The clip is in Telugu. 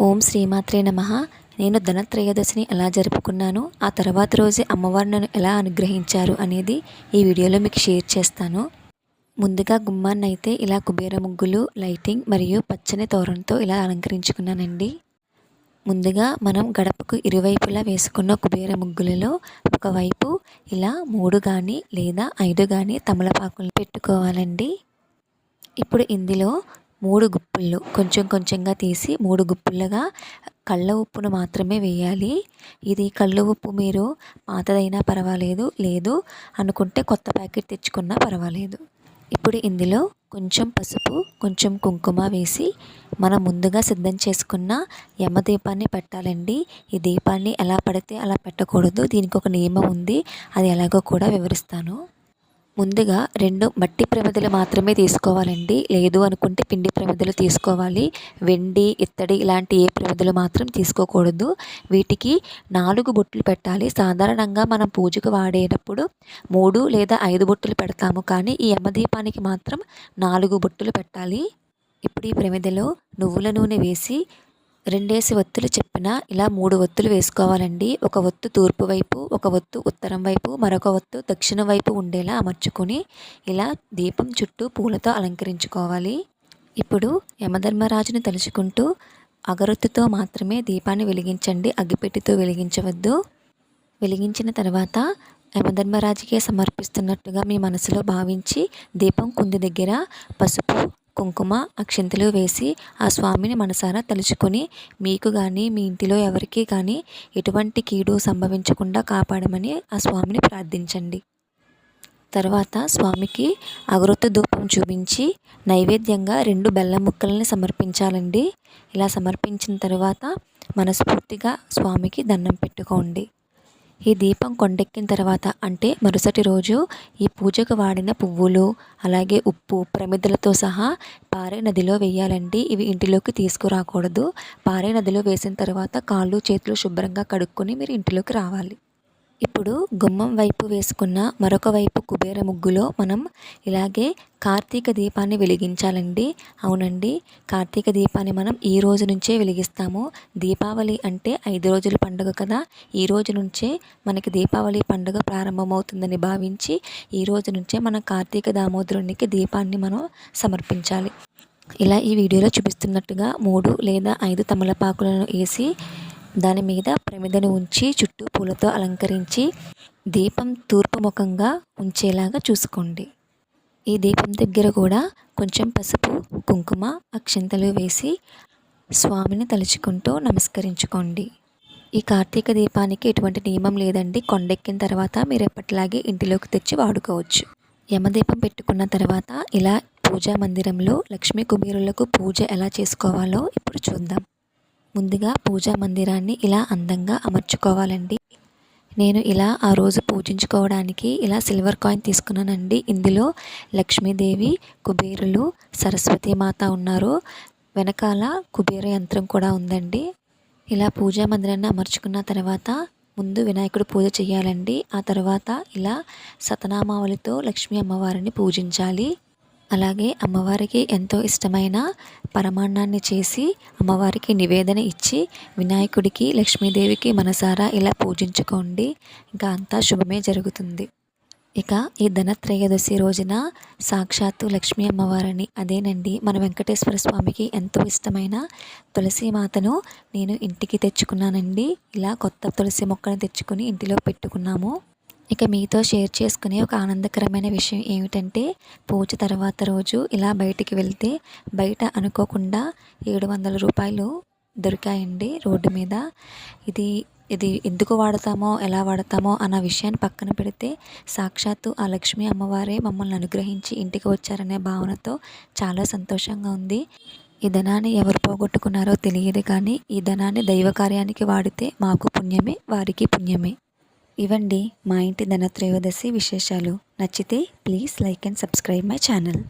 ఓం శ్రీమాత్రే నమః. నేను ధనత్రయోదశిని ఎలా జరుపుకున్నాను, ఆ తర్వాత రోజే అమ్మవారు నన్ను ఎలా అనుగ్రహించారు అనేది ఈ వీడియోలో మీకు షేర్ చేస్తాను. ముందుగా గుమ్మాన్నైతే ఇలా కుబేర ముగ్గులు, లైటింగ్ మరియు పచ్చని తోరణంతో ఇలా అలంకరించుకున్నానండి. ముందుగా మనం గడపకు ఇరువైపులా వేసుకున్న కుబేర ముగ్గులలో ఒకవైపు ఇలా 3 కానీ లేదా 5 కానీ తమలపాకులు పెట్టుకోవాలండి. ఇప్పుడు ఇందులో 3 గుప్పుళ్ళు కొంచెం కొంచెంగా తీసి 3 గుప్పులుగా కళ్ళ ఉప్పును మాత్రమే వేయాలి. ఇది కళ్ళ ఉప్పు మీరు పాతదైనా పర్వాలేదు, లేదు అనుకుంటే కొత్త ప్యాకెట్ తెచ్చుకున్నా పర్వాలేదు. ఇప్పుడు ఇందులో కొంచెం పసుపు, కొంచెం కుంకుమ వేసి మనం ముందుగా సిద్ధం చేసుకున్న యమదీపాన్ని పెట్టాలండి. ఈ దీపాన్ని ఎలా పడితే అలా పెట్టకూడదు, దీనికి ఒక నియమం ఉంది, అది ఎలాగో కూడా వివరిస్తాను. ముందుగా 2 మట్టి ప్రమిదలు మాత్రమే తీసుకోవాలండి, లేదు అనుకుంటే పిండి ప్రమిదలు తీసుకోవాలి. వెండి, ఇత్తడి ఇలాంటి ఏ ప్రమిదలు మాత్రం తీసుకోకూడదు. వీటికి 4 బొట్లు పెట్టాలి. సాధారణంగా మనం పూజకు వాడేటప్పుడు 3 లేదా 5 బొట్టులు పెడతాము, కానీ ఈ యమదీపానికి మాత్రం 4 బొట్టులు పెట్టాలి. ఇప్పుడు ఈ ప్రమిదలో నువ్వుల నూనె వేసి 2 ఒత్తులు చెప్పిన ఇలా 3 ఒత్తులు వేసుకోవాలండి. ఒక ఒత్తు తూర్పు వైపు, ఒక ఒత్తు ఉత్తరం వైపు, మరొక ఒత్తు దక్షిణం వైపు ఉండేలా అమర్చుకొని ఇలా దీపం చుట్టూ పూలతో అలంకరించుకోవాలి. ఇప్పుడు యమధర్మరాజును తలుచుకుంటూ అగరొత్తుతో మాత్రమే దీపాన్ని వెలిగించండి, అగ్గిపెట్టితో వెలిగించవద్దు. వెలిగించిన తర్వాత యమధర్మరాజుకే సమర్పిస్తున్నట్టుగా మీ మనసులో భావించి దీపం కుంది దగ్గర పసుపు, కుంకుమ, అక్షింతలు వేసి ఆ స్వామిని మనసారా తలుచుకొని మీకు కానీ మీ ఇంటిలో ఎవరికి కానీ ఎటువంటి కీడు సంభవించకుండా కాపాడమని ఆ స్వామిని ప్రార్థించండి. తర్వాత స్వామికి అగరొత్తు ధూపం చూపించి నైవేద్యంగా 2 బెల్లం ముక్కల్ని సమర్పించాలండి. ఇలా సమర్పించిన తర్వాత మనస్ఫూర్తిగా స్వామికి దండం పెట్టుకోండి. ఈ దీపం కొండెక్కిన తర్వాత అంటే మరుసటి రోజు ఈ పూజకు వాడిన పువ్వులు, అలాగే ఉప్పు, ప్రమిదలతో సహా పారే నదిలో వేయాలండి. ఇవి ఇంటిలోకి తీసుకురాకూడదు. పారే నదిలో వేసిన తర్వాత కాళ్ళు చేతులు శుభ్రంగా కడుక్కొని మీరు ఇంటిలోకి రావాలి. ఇప్పుడు గుమ్మం వైపు వేసుకున్న మరొక వైపు కుబేర ముగ్గులో మనం ఇలాగే కార్తీక దీపాన్ని వెలిగించాలండి. అవునండి, కార్తీక దీపాన్ని మనం ఈ రోజు నుంచే వెలిగిస్తాము. దీపావళి అంటే 5 రోజుల పండుగ కదా, ఈ రోజు నుంచే మనకి దీపావళి పండుగ ప్రారంభమవుతుందని భావించి ఈ రోజు నుంచే మనం కార్తీక దామోదరునికి దీపాన్ని మనం సమర్పించాలి. ఇలా ఈ వీడియోలో చూపిస్తున్నట్టుగా 3 లేదా 5 తమలపాకులను వేసి దాని మీద ప్రమిదను ఉంచి చుట్టూ పూలతో అలంకరించి దీపం తూర్పు ముఖంగా ఉంచేలాగా చూసుకోండి. ఈ దీపం దగ్గర కూడా కొంచెం పసుపు, కుంకుమ, అక్షింతలు వేసి స్వామిని తలుచుకుంటూ నమస్కరించుకోండి. ఈ కార్తీక దీపానికి ఎటువంటి నియమం లేదండి. కొండెక్కిన తర్వాత మీరు ఎప్పటిలాగే ఇంటిలోకి తెచ్చి వాడుకోవచ్చు. యమదీపం పెట్టుకున్న తర్వాత ఇలా పూజా మందిరంలో లక్ష్మీ కుబేరులకు పూజ ఎలా చేసుకోవాలో ఇప్పుడు చూద్దాం. ముందుగా పూజా మందిరాన్ని ఇలా అందంగా అమర్చుకోవాలండి. నేను ఇలా ఆ రోజు పూజించుకోవడానికి ఇలా సిల్వర్ కాయిన్ తీసుకున్నానండి. ఇందులో లక్ష్మీదేవి, కుబేరులు, సరస్వతీమాత ఉన్నారు. వెనకాల కుబేర యంత్రం కూడా ఉందండి. ఇలా పూజా మందిరాన్ని అమర్చుకున్న తర్వాత ముందు వినాయకుడు పూజ చేయాలండి. ఆ తర్వాత ఇలా సతనామావళితో లక్ష్మీ అమ్మవారిని పూజించాలి. అలాగే అమ్మవారికి ఎంతో ఇష్టమైన పరమాన్నాన్ని చేసి అమ్మవారికి నివేదన ఇచ్చి వినాయకుడికి, లక్ష్మీదేవికి మనసారా ఇలా పూజించుకోండి. ఇంకా అంతా శుభమే జరుగుతుంది. ఇక ఈ ధనత్రయోదశి రోజున సాక్షాత్తు లక్ష్మీ అమ్మవారిని, అదేనండి మన వెంకటేశ్వర స్వామికి ఎంతో ఇష్టమైన తులసి మాతను నేను ఇంటికి తెచ్చుకున్నానండి. ఇలా కొత్త తులసి మొక్కను తెచ్చుకుని ఇంటిలో పెట్టుకున్నాము. ఇక మీతో షేర్ చేసుకునే ఒక ఆనందకరమైన విషయం ఏమిటంటే పూజ తర్వాత రోజు ఇలా బయటికి వెళ్తే బయట అనుకోకుండా 700 రూపాయలు దొరికాయండి రోడ్డు మీద. ఇది ఎందుకు వాడతామో, ఎలా వాడతామో అన్న విషయాన్ని పక్కన పెడితే సాక్షాత్తు ఆ లక్ష్మీ అమ్మవారే మమ్మల్ని అనుగ్రహించి ఇంటికి వచ్చారనే భావనతో చాలా సంతోషంగా ఉంది. ఈ ధనాన్ని ఎవరు పోగొట్టుకున్నారో తెలియదు, కానీ ఈ ధనాన్ని దైవ కార్యానికి వాడితే మాకు పుణ్యమే, వారికి పుణ్యమే. ఇవండి మా ఇంటి ధనత్రయోదశి విశేషాలు. నచ్చితే please like and subscribe my channel.